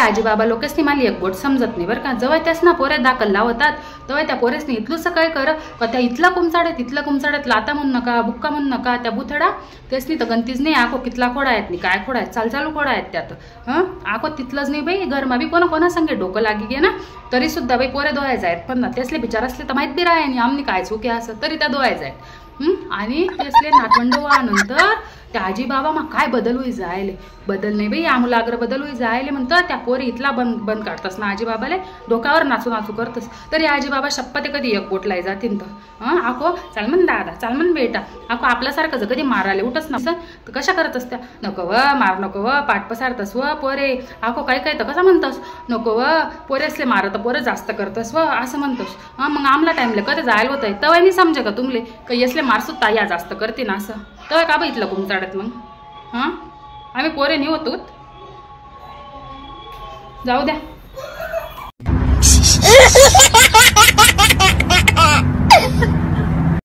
आजी बाबा लोकेसनी मला एक गोट समजत नाही बरं का। जेव्हा त्यास ना पोरे दाखल लावतात तेव्हा त्या पोरेसनी इथलंच काय कर का त्या इथला कुमचाड्यात तिथला कुमचाड्यात लाता म्हणून नका बुक्का म्हणून नका त्या बुथडा त्यासनी तर गंतीच नाही आखो कितला खोडा आहेत नाही काय खोडा आहेत चालू खोडा आहेत त्यात हां आखो तिथलंच नाही बाई घरमा बी कोणा संगे डोकं लागी गे ना तरी सुद्धा बाई पोरे दोहायचं आहेत पण ना त्यासले विचार असले तर माहीत बी राहा आणि आमनी काय चुके असं तरी त्या दोहायचं आहेत आणि त्यासले नातवंड नंतर त्या आजी बाबा मग काय बदल होई जायले बदल नाही बाई आमूलाग्र बदल होई जायले म्हणतं त्या पोरी इथला बंद काढतस ना आजी बाबाले डोक्यावर नाचू करतस तरी आजी बाबा शप्पते कधी एक गोटलाय जातीन तर आको चाल म्हण दादा चाल म्हण बेटा आको आपल्यासारखं जर कधी मारायला उठच नसतं तर कशा करतस त्या नको व मार नको व पाठ पसारतस व पोरे आको काय तर कसं म्हणतस नको व पोरे असले मारत पोरे जास्त करतस व असं म्हणतोस मग आमला टाईमला कधी जायला होत आहे तेव्हा नाही समजे का तुमले काही असले मारसुद्धा या जास्त करते ना असं तेव्हा का बघितलं कुमचाड्यात मग आम्ही पोरे नाही होतो जाऊ द्या।